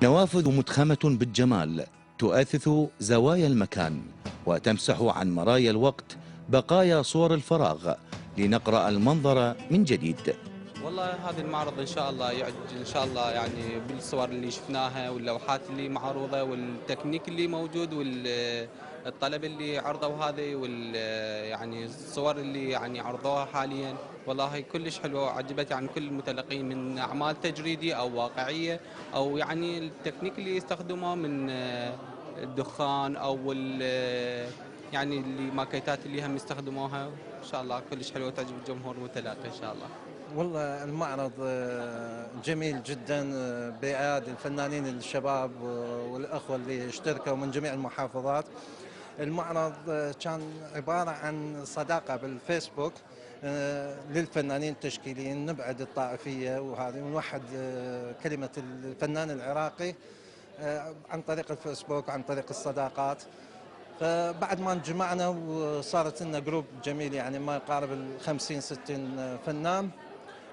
نوافذ متخمة بالجمال تؤثث زوايا المكان وتمسح عن مرايا الوقت بقايا صور الفراغ لنقرأ المنظر من جديد. والله هذا المعرض ان شاء الله يعج ان شاء الله يعني بالصور اللي شفناها واللوحات اللي معروضه والتكنيك اللي موجود والطلب اللي عرضوا هذه يعني الصور اللي يعني عرضوها حاليا. والله كلش حلوه عجبت يعني كل المتلقين من اعمال تجريديه او واقعيه او يعني التكنيك اللي يستخدموه من الدخان او يعني الماكيتات اللي هم يستخدموها. ان شاء الله كلش حلوه تعجب الجمهور المتلاقي ان شاء الله. والله المعرض جميل جدا بإعادة الفنانين الشباب والأخوة اللي اشتركوا من جميع المحافظات. المعرض كان عبارة عن صداقة بالفيسبوك للفنانين التشكيليين، نبعد الطائفية وهذه ونوحد كلمة الفنان العراقي عن طريق الفيسبوك وعن طريق الصداقات. فبعد ما انجمعنا وصارت لنا جروب جميل يعني ما يقارب ال 50 60 فنان،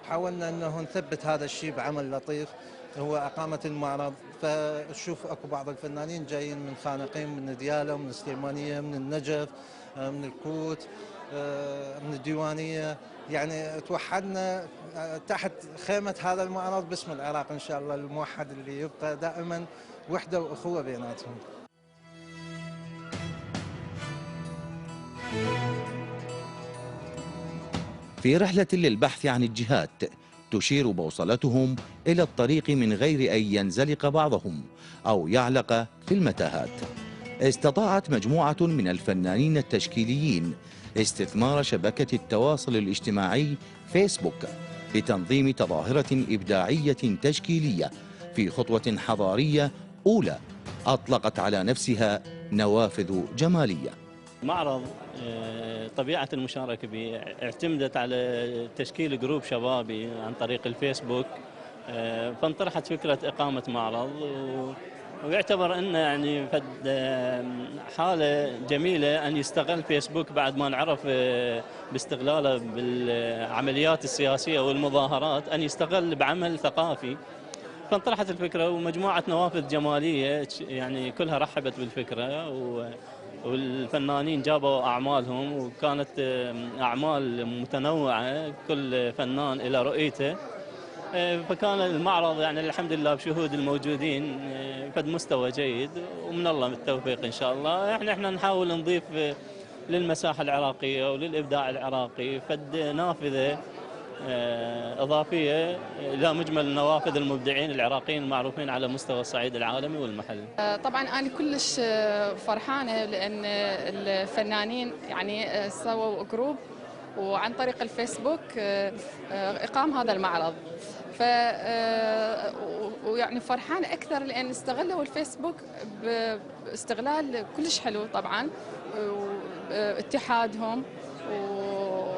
حاولنا انه نثبت هذا الشيء بعمل لطيف هو اقامه المعرض. فشوف اكو بعض الفنانين جايين من خانقين، من دياله، من السليمانيه، من النجف، من الكوت، من الديوانيه، يعني توحدنا تحت خيمه هذا المعرض باسم العراق ان شاء الله الموحد اللي يبقى دائما وحده واخوه بيناتهم. في رحلة للبحث عن الجهات تشير بوصلتهم إلى الطريق من غير أن ينزلق بعضهم أو يعلق في المتاهات. استطاعت مجموعة من الفنانين التشكيليين استثمار شبكة التواصل الاجتماعي فيسبوك لتنظيم تظاهرة إبداعية تشكيلية في خطوة حضارية أولى أطلقت على نفسها نوافذ جمالية. معرض طبيعة المشاركة به اعتمدت على تشكيل جروب شبابي عن طريق الفيسبوك. فانطرحت فكرة إقامة معرض ويعتبر أنه يعني حالة جميلة أن يستغل فيسبوك بعد ما نعرف باستغلاله بالعمليات السياسية والمظاهرات أن يستغل بعمل ثقافي. فانطرحت الفكرة ومجموعة نوافذ جمالية يعني كلها رحبت بالفكرة والفنانين جابوا أعمالهم وكانت أعمال متنوعة كل فنان إلى رؤيته. فكان المعرض يعني الحمد لله بشهود الموجودين فد مستوى جيد ومن الله التوفيق إن شاء الله. احنا نحاول نضيف للمساحة العراقية وللإبداع العراقي فد نافذة إضافية إلى مجمل نوافذ المبدعين العراقيين المعروفين على مستوى الصعيد العالمي والمحلي. طبعا أنا كلش فرحانة لأن الفنانين يعني سووا جروب وعن طريق الفيسبوك إقام هذا المعرض. ف ويعني فرحانة أكثر لأن استغلوا الفيسبوك باستغلال كلش حلو طبعا، اتحادهم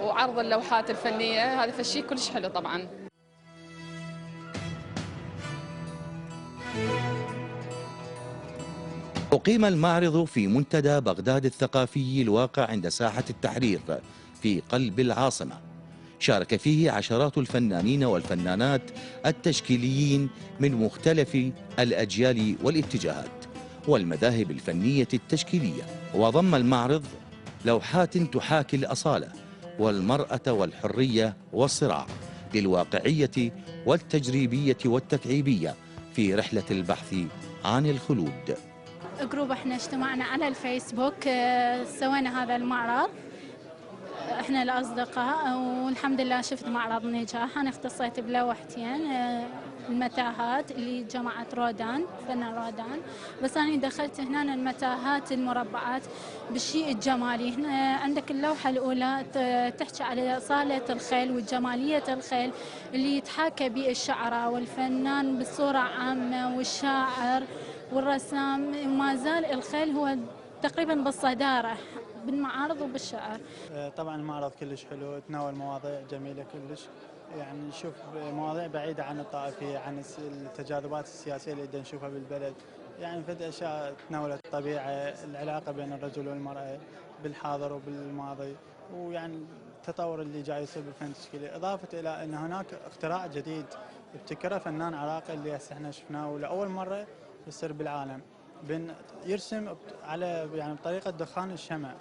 وعرض اللوحات الفنية، هذا فالشيء كلش حلو طبعا. أقيم المعرض في منتدى بغداد الثقافي الواقع عند ساحة التحرير في قلب العاصمة. شارك فيه عشرات الفنانين والفنانات التشكيليين من مختلف الأجيال والاتجاهات والمذاهب الفنية التشكيلية. وضم المعرض لوحات تحاكي الأصالة والمرأة والحرية والصراع للواقعية والتجريبية والتكعيبية في رحلة البحث عن الخلود. جروب احنا اجتمعنا على الفيسبوك، سوينا هذا المعرض احنا الاصدقاء والحمد لله شفت معرض نجاح. انا اختصيت بلوحتين المتاهات اللي جمعت رودان، فنان رودان، بس انا دخلت هنا المتاهات المربعات بالشيء الجمالي. هنا عندك اللوحه الاولى تحكي على اصاله الخيل وجماليه الخيل اللي يتحاكى به الشعراء والفنان بصوره عامه والشاعر والرسام. ما زال الخيل هو تقريبا بالصداره بالمعارض وبالشعر. طبعا المعرض كلش حلو، تناول مواضيع جميله كلش، يعني نشوف مواضيع بعيده عن الطائفيه، عن التجاذبات السياسيه اللي بدنا نشوفها بالبلد. يعني فد اشياء تناولت الطبيعه، العلاقه بين الرجل والمراه بالحاضر وبالماضي، ويعني التطور اللي جاي يصير بالفن التشكيلي، اضافه الى ان هناك اختراع جديد ابتكره فنان عراقي اللي هسه احنا شفناه ولاول مره يصير بالعالم، يرسم على يعني بطريقه دخان الشمع.